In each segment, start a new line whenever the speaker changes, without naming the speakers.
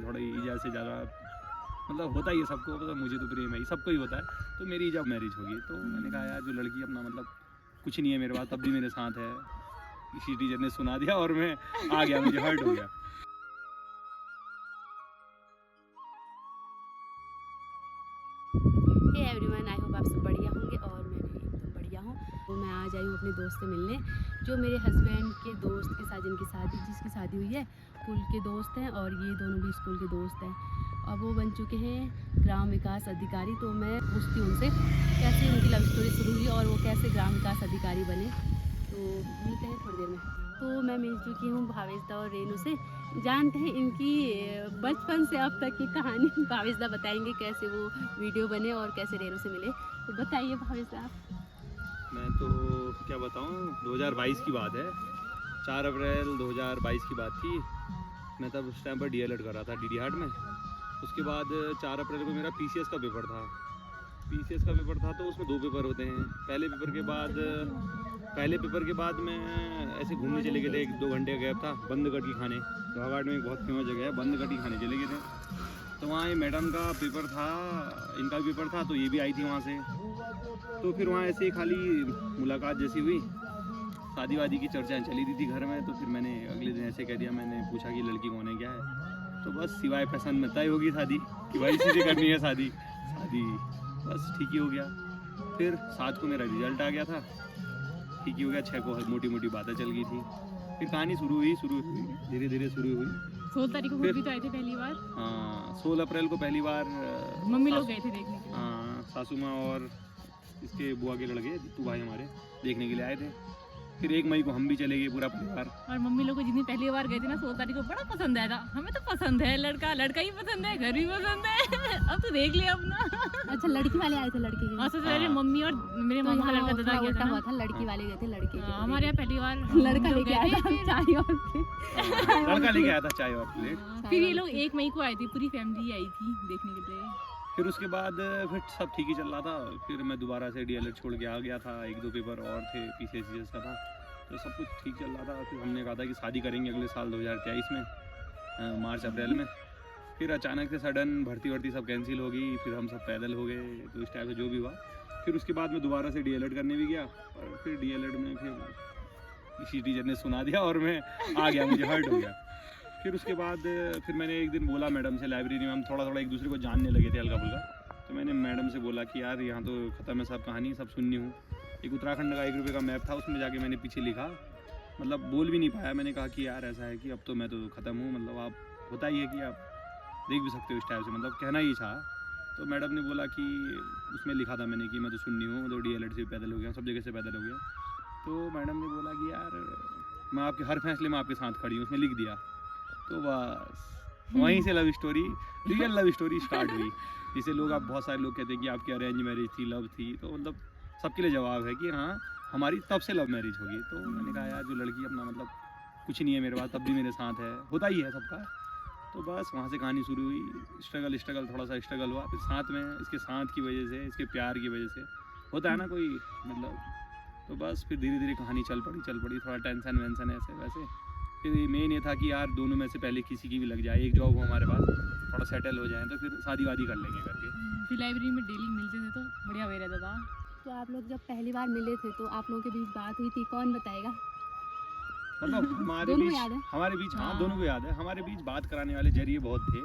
थोड़ा ईजा से ज़्यादा मतलब होता ही है सबको, मतलब मुझे तो प्रेम है ही, सबको ही होता है। तो मेरी जब मैरिज होगी तो मैंने कहा यार जो लड़की अपना मतलब कुछ नहीं है मेरे पास, तब भी मेरे साथ है, इसी टीचर ने सुना दिया और मैं आ गया, मुझे हर्ट हो गया।
हे एवरीवन, आई होप आप सब बढ़िया होंगे और मैं भी एकदम बढ़िया हूँ। तो मैं आज आई हूँ अपने दोस्त से मिलने, जो मेरे हस्बैंड के दोस्त के साथ जिसकी शादी हुई है, स्कूल के दोस्त हैं और ये दोनों भी स्कूल के दोस्त हैं। अब वो बन चुके हैं ग्राम विकास अधिकारी। तो मैं पूछती हूँ उनसे कैसे उनकी लव स्टोरी शुरू हुई और वो कैसे ग्राम विकास अधिकारी बने। तो मिलते हैं थोड़ी देर में। तो मैं मिल चुकी हूँ भावेशदा और रेनू से, जानते हैं इनकी बचपन से अब तक की कहानी। भावेशदा बताएंगे कैसे वो वीडियो बने और कैसे रेनू से मिले। तो बताइए भावेशदा आप।
मैं तो क्या बताऊँ, 2022 की बात है, 4 अप्रैल 2022 की बात थी। मैं तब उस टाइम पर डीएलएड कर रहा था डीडी हाट में। उसके बाद 4 अप्रैल को मेरा पीसीएस का पेपर था। तो उसमें 2 पेपर होते हैं। पहले पेपर के बाद मैं ऐसे घूमने चले गए थे, 1-2 घंटे का गैप था बंदगढ़ की खाने। लोहाघाट में एक बहुत फेमस जगह है, बंदगढ़ की खाने चले गए थे। तो वहाँ ये मैडम का पेपर था, इनका भी पेपर था, तो ये भी आई थी वहाँ से। तो फिर वहाँ ऐसे खाली मुलाकात जैसी हुई, शादी वादी की चर्चाएँ चली रही थी घर में। तो फिर मैंने अगले दिन ऐसे कह दिया, मैंने पूछा कि लड़की कौन है क्या है। तो बस सिवाय पसंद में तय होगी शादी, कि भाई इसी से करनी है शादी। बस ठीक ही हो गया। फिर 7 को मेरा रिजल्ट आ गया था, ठीक ही हो गया। 6 को मोटी मोटी बातें चल गई थी। फिर कहानी शुरू हुई, धीरे धीरे शुरू हुई।
16 तारीख को भी तो आए थे पहली बार।
हाँ, 16 अप्रैल को पहली बार
मम्मी लोग गए थे देखने के लिए।
हाँ, सासू माँ और इसके बुआ के लड़के तू भाई हमारे देखने के लिए आए थे। फिर 1 मई को हम भी चले गए पूरा परिवार।
और मम्मी लोग को जितनी पहली बार गए थे ना, 16 तारीख को बड़ा पसंद आया था। हमें तो पसंद है, लड़का ही पसंद है, घर भी पसंद है। अब तो देख लिया अपना। अच्छा, लड़की वाले आए थे लड़के के? सबसे पहले मम्मी और मेरे मामा का लड़का दादा गया था। लड़की वाले गए थे लड़के के। हमारे यहाँ पहली बार लड़का लेके आया था चाय और प्लेट।
लड़का लेके आया था चाय और प्लेट।
फिर ये लोग 1 मई को आए थे, पूरी फैमिली आई थी देखने के लिए।
फिर उसके बाद फिर सब ठीक ही चल रहा था। फिर मैं दोबारा से डीएलएड छोड़ के आ गया था, 1-2 पेपर और थे, पीसीएस का था, तो सब कुछ ठीक चल रहा था। फिर हमने कहा था कि शादी करेंगे अगले साल 2023 में, मार्च अप्रैल में। फिर अचानक से सडन भर्ती सब कैंसिल हो गई, फिर हम सब पैदल हो गए। तो इस टाइप से जो भी हुआ, फिर उसके बाद मैं दोबारा से डीएलएड करने भी गया, और फिर डीएलएड में फिर इसी टीचर ने सुना दिया और मैं आ गया, मुझे हर्ट हो गया। फिर उसके बाद फिर मैंने एक दिन बोला मैडम से, लाइब्रेरी में हम थोड़ा एक दूसरे को जानने लगे थे हल्का फुल्का। तो मैंने मैडम से बोला कि यार यहाँ तो ख़त्म है सब कहानी, सब सुननी हूँ। एक उत्तराखंड का 1 रुपये का मैप था, उसमें जाके मैंने पीछे लिखा, मतलब बोल भी नहीं पाया। मैंने कहा कि यार ऐसा है कि अब तो मैं तो ख़त्म हूँ, मतलब आप होता ही है कि आप देख भी सकते हो इस टाइप से, मतलब कहना ही था। तो मैडम ने बोला कि उसमें लिखा था मैंने कि मैं तो सुननी हूँ, मतलब डीएलएड से पैदल हो गया, सब जगह से पैदल हो गया। तो मैडम ने बोला कि यार मैं आपके हर फैसले में आपके साथ खड़ी हूँ, उसमें लिख दिया। तो बस वहीं से love story, real love story start हुई। जिसे लोग, आप बहुत सारे लोग कहते हैं कि आपकी अरेंज मैरिज थी, लव थी, तो मतलब सबके लिए जवाब है कि हाँ हमारी तब से लव मैरिज होगी। तो मैंने कहा यार जो लड़की अपना मतलब कुछ नहीं है मेरे पास, तब भी मेरे साथ है, होता ही है सबका। तो बस वहाँ से कहानी शुरू हुई। स्ट्रगल थोड़ा सा स्ट्रगल हुआ, फिर साथ में इसके साथ की वजह से, इसके प्यार की वजह से होता है ना कोई मतलब। तो बस फिर धीरे धीरे कहानी चल पड़ी, थोड़ा टेंशन वेंशन ऐसे वैसे। फिर मेन ये था कि यार दोनों में से पहले किसी की भी लग जाए, एक जॉब हो हमारे पास, थोड़ा सेटल हो जाए, तो फिर शादी वादी कर लेंगे करके।
फिर लाइब्रेरी में डेली मिलते थे तो बढ़िया वे रहता था। तो आप लोग जब पहली बार मिले थे तो आप लोगों के बीच बात हुई थी, कौन बताएगा?
मतलब हमारे बीच हाँ दोनों को याद है। हमारे बीच बात कराने वाले जरिए बहुत थे।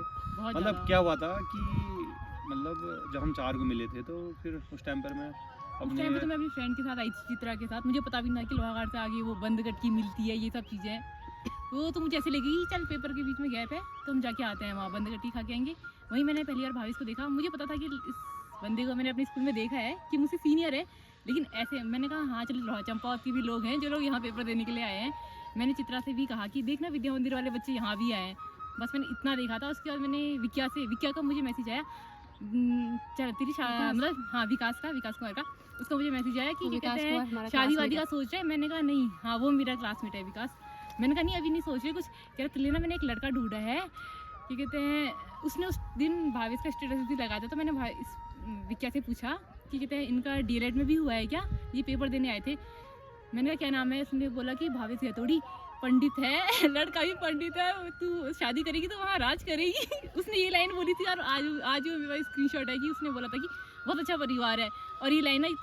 मतलब क्या हुआ था कि मतलब जब हम 4 को मिले थे, तो फिर उस टाइम पर मैं
तो मैं अपनी फ्रेंड के साथ आई थी, चित्रा के साथ। मुझे पता भी नहीं था कि लोहाघाट से आगे वो बंदगढ़ की मिलती है, ये सब चीज़ें। तो मुझे ऐसे लगी चल पेपर के बीच में गैप है तो हम जाके आते हैं, वहाँ बंदगढ़ टी खा के आएंगे। वहीं मैंने पहली बार भावेश को देखा। मुझे पता था कि इस बंदे को मैंने अपने स्कूल में देखा है, कि मुझसे सीनियर है, लेकिन ऐसे मैंने कहा हाँ चल लोहा चंपा के भी लोग हैं जो लोग यहाँ पेपर देने के लिए आए हैं। मैंने चित्रा से भी कहा कि देखना विद्या मंदिर वाले बच्चे यहाँ भी आए हैं, बस मैंने इतना देखा था। उसके बाद मैंने विक्या का मुझे मैसेज आया, चल तेरी मतलब हाँ विकास कुमार का, उसका मुझे मैसेज आया कि क्या कहते हैं शादी वादी का सोच रहे हैं। मैंने कहा नहीं, हाँ वो मेरा क्लासमेट है विकास। मैंने कहा नहीं अभी नहीं सोच रही कुछ। कह रहे लेना मैंने एक लड़का ढूंढा है, क्या कहते हैं, उसने उस दिन भावेश का स्टेटस भी लगाया था। तो मैंने विक्या से पूछा कि कहते हैं इनका डीएलएड में भी हुआ है क्या, ये पेपर देने आए थे। मैंने कहा क्या नाम है, उसने बोला कि भावेश गैतोड़ी। पंडित है, लड़का भी पंडित है, तू शादी करेगी तो वहाँ राज करेगी। उसने ये लाइन बोली थी और आज वो मेरे पास स्क्रीनशॉट है कि उसने बोला था कि बहुत अच्छा परिवार है, और ये लाइन है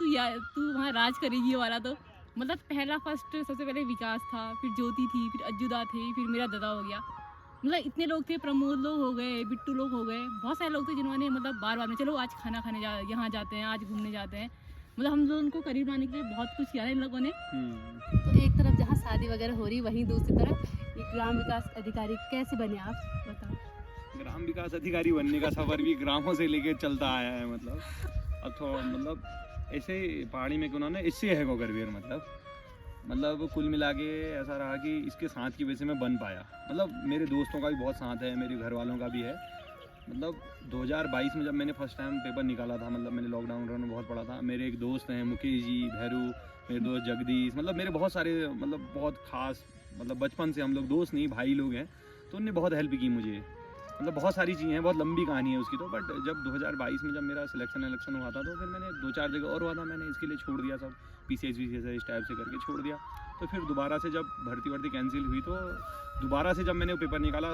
तू वहाँ राज करेगी ये वाला। तो मतलब पहला फर्स्ट सबसे पहले विकास था, फिर ज्योति थी, फिर अज्जुदा थे, फिर मेरा दादा हो गया। मतलब इतने लोग थे, प्रमोद लोग हो गए, बिट्टू लोग हो गए, बहुत सारे लोग थे जिन्होंने मतलब बार बार में चलो आज खाना खाने यहाँ जाते हैं, आज घूमने जाते हैं। मतलब हम लोग उनको करीब लाने के लिए बहुत कुछ किया है इन लोगों ने।
तो एक तरफ जहाँ शादी वगैरह हो रही, वहीं दूसरी तरफ एक ग्राम विकास अधिकारी कैसे बने आप, बताओ।
ग्राम विकास अधिकारी बनने का सफर भी ग्रामों से लेके चलता आया है। मतलब अब थोड़ा मतलब ऐसे पहाड़ी में क्यों ना इससे है को करवेर मतलब कुल मिला के ऐसा रहा कि इसके साथ की वजह से मैं बन पाया। मतलब मेरे दोस्तों का भी बहुत साथ है, मेरे घर वालों का भी है। मतलब 2022 में जब मैंने फर्स्ट टाइम पेपर निकाला था, मतलब मैंने लॉकडाउन में बहुत पढ़ा था। मेरे एक दोस्त हैं मुकेश जी, भैरू, मेरे दोस्त जगदीश, मतलब मेरे बहुत सारे मतलब बहुत खास, मतलब बचपन से हम लोग दोस्त नहीं भाई लोग हैं, तो उनने बहुत हेल्प की मुझे। मतलब बहुत सारी चीज़ें हैं, बहुत लंबी कहानी है उसकी तो। बट जब 2022 में जब मेरा सिलेक्शन हुआ था तो फिर मैंने 2-4 जगह और हुआ था, मैंने इसके लिए छोड़ दिया सब, PCS इस टाइप से करके छोड़ दिया। तो फिर दोबारा से जब भर्ती कैंसिल हुई तो दोबारा से जब मैंने वो पेपर निकाला,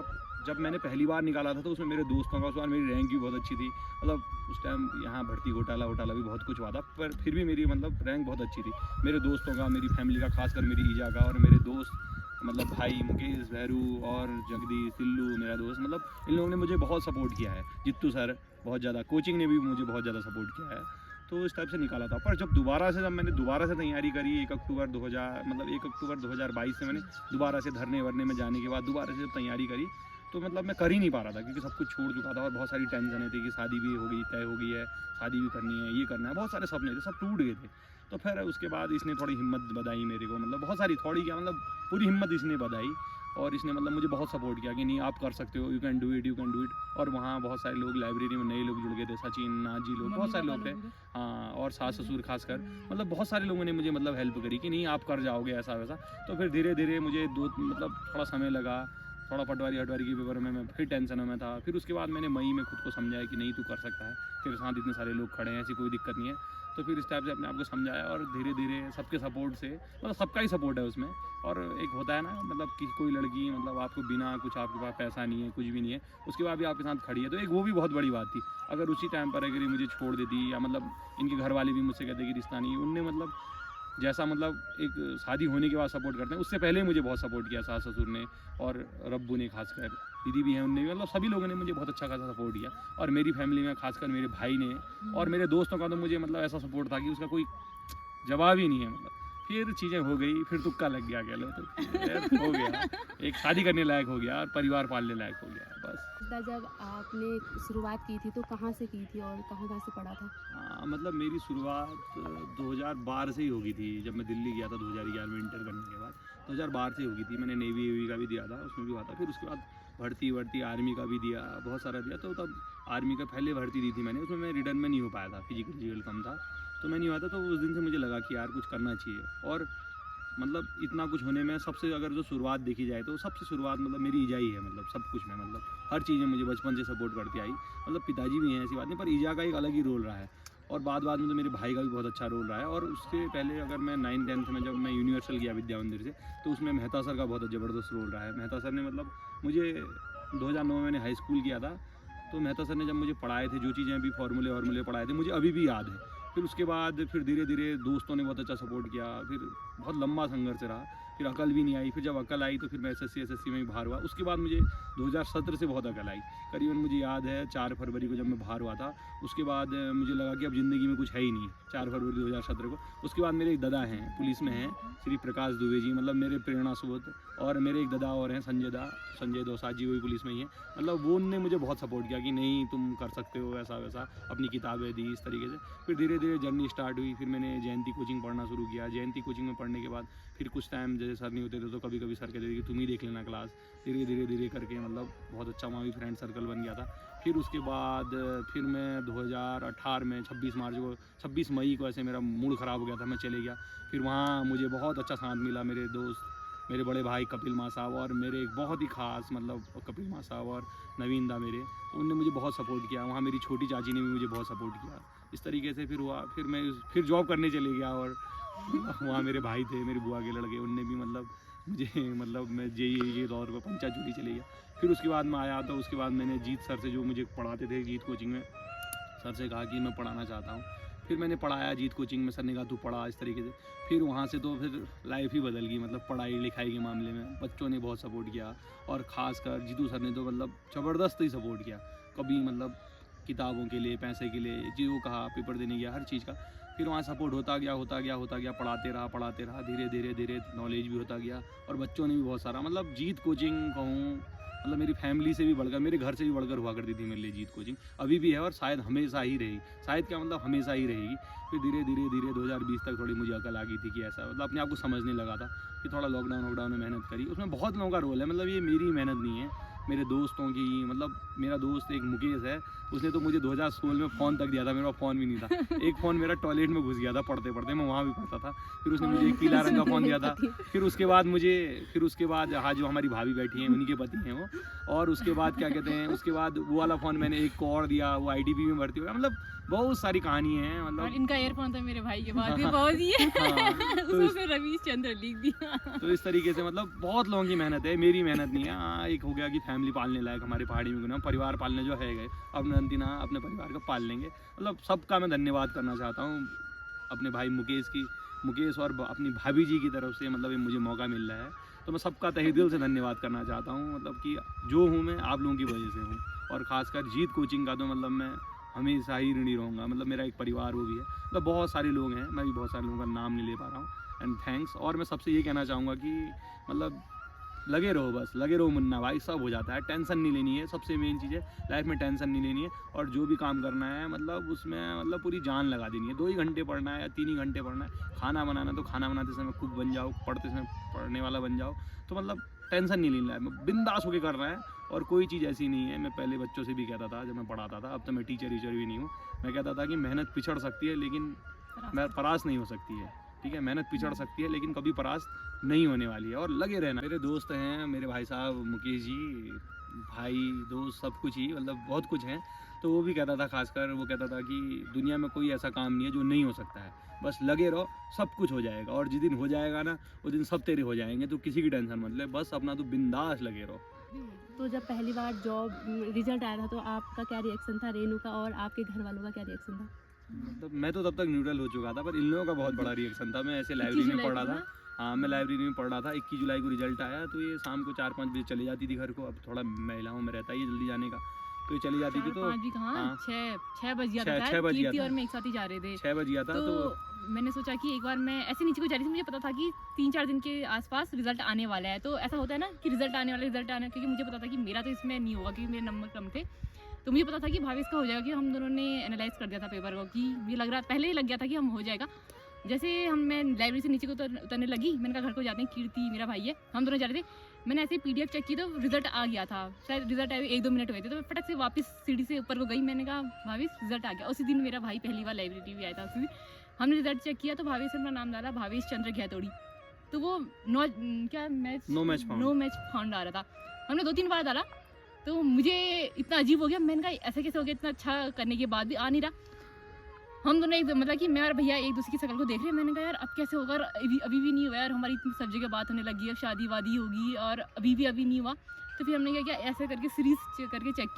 जब मैंने पहली बार निकाला था तो उसमें मेरे दोस्तों का, उस बार मेरी रैंक भी बहुत अच्छी थी। मतलब उस टाइम यहाँ भर्ती घोटाला भी बहुत कुछ हुआ था, पर फिर भी मेरी मतलब रैंक बहुत अच्छी थी। मेरे दोस्तों का, मेरी फैमिली का, खासकर मेरी ईजा का और मेरे दोस्त मतलब भाई मुकेश, भैरू और जगदीश, सिल्लू मेरा दोस्त, मतलब इन लोगों ने मुझे बहुत सपोर्ट किया है। जित्तू सर बहुत ज़्यादा, कोचिंग ने भी मुझे बहुत ज़्यादा सपोर्ट किया है। तो इस टाइप से निकाला था। पर जब मैंने दोबारा से तैयारी करी 1 अक्टूबर 2022 से मैंने दोबारा से धरने वरने में जाने के बाद दोबारा से जब तैयारी करी तो मतलब मैं कर ही नहीं पा रहा था, क्योंकि सब कुछ छोड़ चुका था और बहुत सारी टेंशनें थी कि शादी भी हो गई, तय हो गई है, शादी भी करनी है, ये करना है, बहुत सारे सपने थे, सब टूट गए थे। तो फिर उसके बाद इसने थोड़ी हिम्मत बधाई मेरे को, मतलब बहुत सारी, थोड़ी क्या मतलब पूरी हिम्मत इसने बधाई और इसने मतलब मुझे बहुत सपोर्ट किया कि नहीं आप कर सकते हो, यू कैन डू इट। और वहाँ बहुत सारे लोग, लाइब्रेरी में नए लोग जुड़ गए थे, सचिन, नाजी लोग, बहुत सारे लोग थे, हाँ, और सास ससुर खासकर, मतलब बहुत सारे लोगों ने मुझे मतलब हेल्प करी कि नहीं आप कर जाओगे ऐसा वैसा। तो फिर धीरे धीरे मुझे मतलब थोड़ा समय लगा, थोड़ा पटवारी के पेपर में मैं फिर टेंशनों में था। फिर उसके बाद मैंने मई में खुद को समझाया कि नहीं तू कर सकता है, तेरे साथ इतने सारे लोग खड़े हैं, ऐसी कोई दिक्कत नहीं है। तो फिर इस टाइप से अपने आप को समझाया और धीरे धीरे सबके सपोर्ट से, मतलब सबका ही सपोर्ट है उसमें। और एक होता है ना, मतलब कि कोई लड़की मतलब आपको बिना कुछ, आपके पास पैसा नहीं है, कुछ भी नहीं है, उसके बाद भी आपके साथ खड़ी है, तो एक वो भी बहुत बड़ी बात थी। अगर उसी टाइम पर अगर ये मुझे छोड़ देती, या मतलब इनके घर वाले भी मुझसे कहते कि रिश्ता नहीं, उनने मतलब जैसा मतलब एक शादी होने के बाद सपोर्ट करते हैं, उससे पहले ही मुझे बहुत सपोर्ट किया सास ससुर ने और रब्बू ने, खासकर दीदी भी हैं उनने भी, मतलब सभी लोगों ने मुझे बहुत अच्छा खासा सपोर्ट किया। और मेरी फैमिली में खासकर मेरे भाई ने और मेरे दोस्तों का तो मुझे मतलब ऐसा सपोर्ट था कि उसका कोई जवाब ही नहीं है। मतलब फिर चीज़ें हो गई, फिर तुक्का लग गया कह लो, तो हो गया, एक शादी करने लायक हो गया और परिवार पालने लायक हो गया बस।
जब आपने शुरुआत की थी तो कहाँ से की थी और कहाँ से पढ़ा था?
मतलब मेरी शुरुआत 2012 से ही होगी थी, जब मैं दिल्ली गया था 2011 में इंटर करने के बाद, 2012 से होगी थी। मैंने नेवी का भी दिया था, उसमें भी हुआ था। फिर उसके बाद भर्ती आर्मी का भी दिया, बहुत सारा दिया। तो तब आर्मी का पहले भर्ती दी थी मैंने, उसमें मैं रिटर्न में नहीं हो पाया था, फिजिकल कम था तो मैं नहीं हुआ था। तो उस दिन से मुझे लगा कि यार कुछ करना चाहिए। और मतलब इतना कुछ होने में सबसे अगर जो शुरुआत देखी जाए तो सबसे शुरुआत मतलब मेरी ईजा ही है। मतलब सब कुछ में, मतलब हर चीज़ में मुझे बचपन से सपोर्ट करती आई। मतलब पिताजी भी हैं, ऐसी बात नहीं, पर ईजा का एक अलग ही रोल रहा है। और बाद में तो मेरे भाई का भी बहुत अच्छा रोल रहा है। और उससे पहले अगर मैं 9th-10th में जब मैं यूनिवर्सल गया विद्या मंदिर से, तो उसमें मेहता सर का बहुत ज़बरदस्त रोल रहा है। मेहता सर ने मतलब मुझे 2009 में मैंने हाई स्कूल किया था, तो मेहता सर ने जब मुझे पढ़ाए थे, जो चीज़ें अभी फार्मूले पढ़ाए थे, मुझे अभी भी याद है। फिर उसके बाद फिर धीरे धीरे दोस्तों ने बहुत अच्छा सपोर्ट किया, फिर बहुत लंबा संघर्ष रहा। फिर अकल भी नहीं आई, फिर जब अकल आई तो फिर मैं SSC में ही बाहर हुआ। उसके बाद मुझे 2017 से बहुत अकल आई। करीबन मुझे याद है 4 फरवरी को जब मैं बाहर हुआ था, उसके बाद मुझे लगा कि अब ज़िंदगी में कुछ है ही नहीं, 4 फरवरी 2017 को। उसके बाद मेरे एक दादा हैं, पुलिस में हैं, श्री प्रकाश दुबे जी, मतलब मेरे प्रेरणा स्रोत। और मेरे एक दादा और हैं, संजय दोसाज जी, वही पुलिस में ही हैं। मतलब वो उनने मुझे बहुत सपोर्ट किया कि नहीं तुम कर सकते हो, ऐसा वैसा, अपनी किताबें दी इस तरीके से। फिर धीरे धीरे जर्नी स्टार्ट हुई। फिर मैंने जयंती कोचिंग पढ़ना शुरू किया। जयंती कोचिंग में पढ़ने के बाद फिर कुछ टाइम जैसे सर नहीं होते थे तो कभी कभी सर कहते थे कि तुम ही देख लेना क्लास। धीरे करके मतलब बहुत अच्छा वहाँ भी फ्रेंड सर्कल बन गया था। फिर उसके बाद फिर मैं 2018 में 26 मई को ऐसे मेरा मूड ख़राब हो गया था, मैं चले गया। फिर वहाँ मुझे बहुत अच्छा साथ मिला, मेरे दोस्त, मेरे बड़े भाई कपिल माँ साहब और मेरे एक बहुत ही ख़ास मतलब कपिल माँ साहब और नवीन दा मेरे, तो उनने मुझे बहुत सपोर्ट किया। वहाँ मेरी छोटी चाची ने भी मुझे बहुत सपोर्ट किया। इस तरीके से फिर हुआ। फिर मैं जॉब करने चले गया और वहाँ मेरे भाई थे, मेरी बुआ के लड़के, उनने भी मतलब मुझे मतलब मैं जेईई के तौर पर पंचायत चली गया। फिर उसके बाद मैं आया तो उसके बाद मैंने जीत सर से, जो मुझे पढ़ाते थे जीत कोचिंग में, सर से कहा कि मैं पढ़ाना चाहता हूँ। फिर मैंने पढ़ाया जीत कोचिंग में, सर ने कहा तू पढ़ा इस तरीके से। फिर वहाँ से तो फिर लाइफ ही बदल गई, मतलब पढ़ाई लिखाई के मामले में बच्चों ने बहुत सपोर्ट किया, और ख़ासकर जीतू सर ने तो मतलब ज़बरदस्त ही सपोर्ट किया। कभी मतलब किताबों के लिए, पैसे के लिए, जो कहा पेपर देने गया, हर चीज़ का। फिर वहाँ सपोर्ट होता गया, पढ़ाते रहा, धीरे धीरे नॉलेज भी होता गया, और बच्चों ने भी बहुत सारा, मतलब जीत कोचिंग कहूँ मतलब मेरी फैमिली से भी बढ़कर, मेरे घर से भी बढ़कर हुआ करती थी मेरे लिए जीत कोचिंग, अभी भी है और शायद हमेशा ही रहेगी। शायद क्या मतलब हमेशा ही रहेगी। फिर धीरे धीरे 2020 तक थोड़ी मुझे अकल आ गई थी कि ऐसा, मतलब अपने आप को समझने लगा था। फिर थोड़ा लॉकडाउन में मेहनत करी, उसमें बहुत लोगों का रोल है, मतलब ये मेरी मेहनत नहीं है, मेरे दोस्तों की। मतलब मेरा दोस्त एक मुकेश है, उसने तो मुझे 2016 में फ़ोन तक दिया था, मेरे पास फ़ोन भी नहीं था। एक फ़ोन मेरा टॉयलेट में घुस गया था पढ़ते मैं वहाँ भी पढ़ता था। फिर उसने मुझे एक पीला रंग का फ़ोन दिया था। फिर उसके बाद हाँ, जो हमारी भाभी बैठी हैं उन्हीं के पति हैं वो। और उसके बाद क्या कहते हैं, उसके बाद वो वाला फ़ोन मैंने एक को और दिया, वो IDP में भर्ती हो गया। मतलब बहुत सारी कहानी है,
और
मतलब
इनका एयरफोन था मेरे भाई के पास, बहुत ही है।
तो
उसमें रवीश चंद्र लिख दिया।
तो इस तरीके से मतलब बहुत लोगों की मेहनत है, मेरी मेहनत नहीं है। हाँ, एक हो गया कि फैमिली पालने लायक हमारे पहाड़ी में परिवार पालने जो है गए, अपने अंतिना अपने परिवार को पाल लेंगे। मतलब सबका मैं धन्यवाद करना चाहता हूँ अपने भाई मुकेश और अपनी भाभी जी की तरफ से, मतलब ये मुझे मौका मिल रहा है, तो मैं सबका तहे दिल से धन्यवाद करना चाहता हूँ। मतलब कि जो हूँ मैं आप लोगों की वजह से हूँ, और ख़ासकर जीत कोचिंग का तो मतलब मैं हमेशा ही ऋणी रहूँगा। मतलब मेरा एक परिवार वो भी है, मतलब बहुत सारे लोग हैं, मैं भी बहुत सारे लोगों का नाम नहीं ले पा रहा हूँ, एंड थैंक्स। और मैं सबसे ये कहना चाहूँगा कि मतलब लगे रहो, बस लगे रहो मुन्ना भाई, सब हो जाता है। टेंशन नहीं लेनी है, सबसे मेन चीज़ है लाइफ में, टेंशन नहीं लेनी है। और जो भी काम करना है मतलब उसमें मतलब पूरी जान लगा देनी है। 2 ही घंटे पढ़ना है या 3 ही घंटे पढ़ना है। खाना बनाना तो खाना बनाते समय कुक बन जाओ, पढ़ते समय पढ़ने वाला बन जाओ। तो मतलब टेंशन नहीं लेना है, बिंदास होकर करना है। और कोई चीज़ ऐसी नहीं है, मैं पहले बच्चों से भी कहता था जब मैं पढ़ाता था, अब तो मैं टीचर भी नहीं हूँ, मैं कहता था कि मेहनत पिछड़ सकती है लेकिन परास्त नहीं हो सकती है। ठीक है, मेहनत पिछड़ सकती है लेकिन कभी परास्त नहीं होने वाली है, और लगे रहना। मेरे दोस्त हैं, मेरे भाई साहब मुकेश जी, भाई दोस्त सब कुछ ही, मतलब बहुत कुछ हैं। तो वो भी कहता था, खासकर वो कहता था कि दुनिया में कोई ऐसा काम नहीं है जो नहीं हो सकता है, बस लगे रहो, सब कुछ हो जाएगा। और जिस दिन हो जाएगा ना, उस दिन सब तेरे हो जाएंगे, तो किसी की टेंशन मत ले, बस अपना तो बिंदास लगे रहो।
तो जब पहली बार जॉब रिजल्ट आया था तो आपका क्या रिएक्शन था, रेनू का और आपके घर वालों का क्या रिएक्शन था?
मतलब मैं तो तब तक न्यूट्रल हो चुका था, पर इन लोगों का बहुत बड़ा रिएक्शन था। मैं ऐसे लाइब्रेरी में पढ़ रहा था, हाँ मैं लाइब्रेरी में पढ़ रहा था। 21 जुलाई को रिजल्ट आया, तो ये शाम को 4-5 बजे चली जाती थी घर को। अब थोड़ा महिलाओं में रहता है ये जल्दी जाने का, तो ये चली जाती थी। तो
5 भी कहाँ,
हाँ,
6 बज गया था,
6 बज गया
कीर्ति
था,
और मैं एक साथ ही जा रहे थे।
6 बज गया था। तो
मैंने सोचा कि एक बार मैं ऐसे नीचे को जा रही थी, मुझे पता था कि 3-4 दिन के आसपास रिजल्ट आने वाला है। तो ऐसा होता है ना कि रिजल्ट आने, क्योंकि मुझे पता था कि मेरा तो इसमें नहीं होगा क्योंकि मेरे नंबर कम थे। तो मुझे पता था कि भावेश का हो जाएगा, कि हम दोनों ने एनालाइज कर दिया था पेपर को, कि ये लग रहा पहले ही लग गया था कि हम हो जाएगा। जैसे मैं लाइब्रेरी से नीचे को उतरने लगी, मैंने कहा घर को जाते हैं, कीर्ति मेरा भाई है, हम दोनों जा रहे थे। मैंने ऐसे PDF चेक की तो रिजल्ट आ गया था, शायद रिजल्ट आए 1-2 मिनट हुए थे। तो मैं फटक से वापस सीढ़ी से ऊपर को गई, मैंने कहा भावेश रिजल्ट आ गया। उसी दिन मेरा भाई पहली बार लाइब्रेरी भी आया था। उसी दिन हमने रिजल्ट चेक किया तो भावेश अपना नाम डाला, भावेश चंद्र घेतोड़ी। तो वो नो मैच फाउंड आ रहा था। हमने 2-3 बार डाला, तो मुझे इतना अजीब हो गया, मैंने कहा ऐसे कैसे हो गया, इतना अच्छा करने के बाद भी आ नहीं रहा। हम दोनों एक मतलब कि मैं और भैया एक दूसरे की शक्ल को देख रहे हैं। मैंने कहा यार अब कैसे होगा, अभी भी नहीं हुआ यार, हमारी इतनी सब जगह बात होने लगी है, शादी वादी होगी और अभी नहीं हुआ। तो फिर हमने क्या किया, ऐसे करके सीरीज करके चेक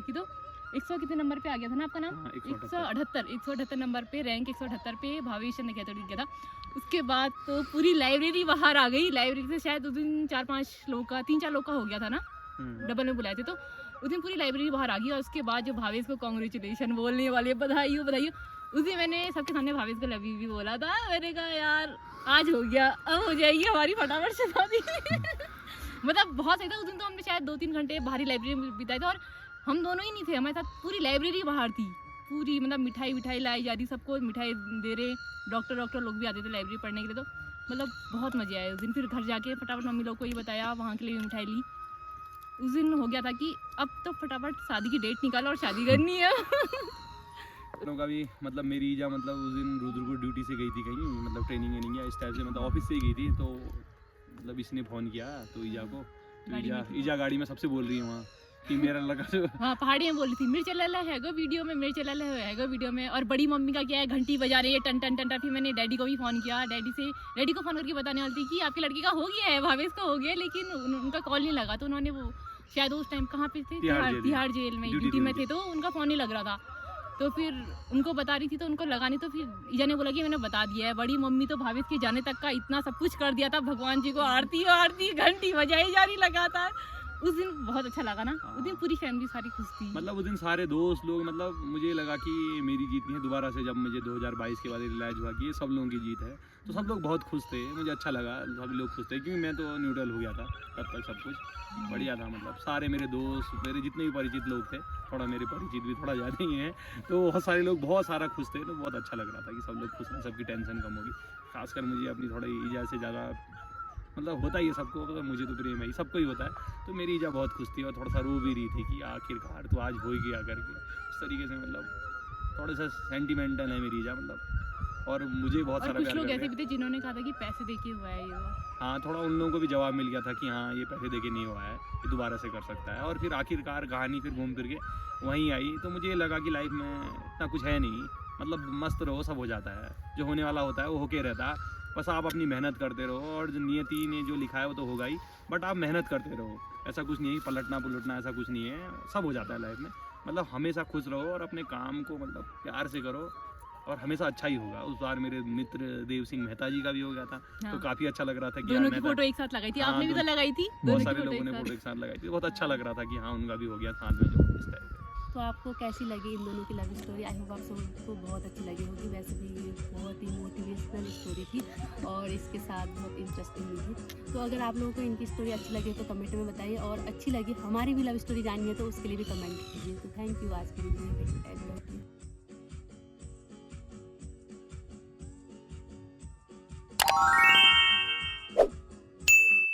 की तो 100 कितने नंबर पे आ गया था ना आपका नाम? 178 नंबर पे, रैंक 178 पे भावेश चंद्र घेतोड़ी गया था। उसके बाद तो पूरी लाइब्रेरी बाहर आ गई। लाइब्रेरी से शायद उस दिन 4-5 लोग का, 3-4 लोग का हो गया था ना, डबल में बुलाए थे। तो उस दिन पूरी लाइब्रेरी बाहर आ गई। और उसके बाद जो भावेश को कांग्रेचुलेशन बोलने वाले, बधाई हो। उस दिन मैंने सबके सामने भावेश को लव यू भी बोला था। मैंने कहा यार आज हो गया, अब हो जाएगी हमारी फटाफट से शादी। मतलब बहुत सही था। उस दिन तो हमने शायद 2-3 घंटे बाहरी लाइब्रेरी में बिताए थे, और हम दोनों ही नहीं थे, हमारे साथ पूरी लाइब्रेरी बाहर थी पूरी। मतलब मिठाई लाई जा रही, सबको मिठाई दे रहे, डॉक्टर लोग भी आते थे लाइब्रेरी पढ़ने के लिए। तो मतलब बहुत मजे आए उस दिन। फिर घर जाके फटाफट मम्मी लोग को ये बताया, वहाँ के लिए भी मिठाई ली। उस दिन हो गया था कि अब तो फटाफट शादी की डेट निकालो और शादी करनी है।
का भी मतलब मेरी ईजा मतलब उस दिन रुद्रपुर ड्यूटी से गई थी कहीं, मतलब ट्रेनिंग या इस टाइप से, मतलब ऑफिस से ही गई थी। तो मतलब इसने फ़ोन किया तो ईजा को, तो ईजा गाड़ी में सबसे बोल रही है वहाँ कि मेरा लगा जो
हाँ पहाड़ी में बोली थी मिर्च लाला हैगो वीडियो में, मिर्च लाला हैगो वीडियो में। और बड़ी मम्मी का क्या है, घंटी बजा रही है टन टन टन टन। फिर मैंने डैडी को भी फ़ोन किया, डैडी को फ़ोन करके बताने वाली थी कि आपके लड़के का हो गया है, भावेश का हो गया, लेकिन उनका कॉल नहीं लगा। तो उन्होंने वो शायद उस टाइम कहाँ पे थे, तिहाड़ जेल में ड्यूटी में थे, तो उनका फ़ोन नहीं लग रहा था। तो फिर उनको बता रही थी तो उनको लगा नहीं। तो फिर ईजा ने बोला कि मैंने बता दिया है। बड़ी मम्मी तो भावेश के जाने तक का इतना सब कुछ कर दिया था, भगवान जी को आरती घंटी बजाई जा रही लगातार। उस दिन बहुत अच्छा लगा ना, उस दिन पूरी फैमिली सारी खुश थी।
मतलब उस दिन सारे दोस्त लोग, मतलब मुझे लगा कि मेरी जीत नहीं है दोबारा से। जब मुझे 2022 के बाद रियलाइज हुआ कि ये सब लोगों की जीत है, तो सब लोग बहुत खुश थे, मुझे अच्छा लगा, सभी लोग खुश थे, क्योंकि मैं तो न्यूट्रल हो गया था तब तक। सब कुछ बढ़िया था, मतलब सारे मेरे दोस्त, मेरे जितने भी परिचित लोग थे, थोड़ा मेरे परिचित भी थोड़ा ज़्यादा ही हैं, तो बहुत सारे लोग बहुत सारा खुश थे। तो बहुत अच्छा लग रहा था कि सब लोग खुश हैं, सबकी टेंशन कम होगी। खासकर मुझे अपनी थोड़ी ईजा से ज़्यादा, मतलब होता ही है सबको, मतलब मुझे तो प्रेम है ही, सबको ही होता है। तो मेरी ईजा बहुत खुश थी और थोड़ा सा रो भी रही थी कि आखिरकार तो आज हो ही गया करके। इस तरीके से मतलब थोड़ा सा सेंटिमेंटल है मेरी ईजा, मतलब। और मुझे बहुत सारा
कुछ
प्यार
लोग
करते
ऐसे
हैं।
भी थे जिन्होंने कहा था कि पैसे देके हुआ है ये वो।
हाँ, थोड़ा उन लोगों को भी जवाब मिल गया था कि हाँ ये पैसे देके नहीं हुआ है, ये दोबारा से कर सकता है। और फिर आखिरकार कहानी फिर घूम फिर के वहीं आई। तो मुझे लगा कि लाइफ में इतना कुछ है नहीं, मतलब मस्त रहो, सब हो जाता है, जो होने वाला होता है वो होके रहता है। बस आप अपनी मेहनत करते रहो, और जो नियति ने जो लिखा है वो तो होगा ही, बट आप मेहनत करते रहो। ऐसा कुछ नहीं है पलटना पुलटना, ऐसा कुछ नहीं है, सब हो जाता है लाइफ में। मतलब हमेशा खुश रहो और अपने काम को मतलब प्यार से करो, और हमेशा अच्छा ही होगा। उस बार मेरे मित्र देव सिंह मेहता जी का भी हो गया था,
हाँ।
तो काफ़ी अच्छा लग रहा था कि
दोनों
यार
की
मेहता,
फोटो एक साथ लगाई थी,
हाँ,
आपने भी तो लगाई थी।
बहुत
दोनों की
सारे
फोटो
लोगों ने
एक
फोटो
साथ।
एक साथ लगाई थी, बहुत अच्छा लग रहा था कि हाँ उनका भी हो गया साथ में, जो इस टाइप का।
तो आपको कैसी लगी इन दोनों की लव स्टोरी? आई होप आप सबको बहुत अच्छी लगी होगी। वैसे भी ये बहुत ही मोटिवेशनल स्टोरी थी और इसके साथ बहुत इंटरेस्टिंग भी थी। तो अगर आप लोगों को इनकी स्टोरी अच्छी लगी तो कमेंट में बताइए, और अच्छी लगी हमारी भी लव स्टोरी जाननी है तो उसके लिए भी कमेंट कीजिए। तो थैंक यू आज की वीडियो में।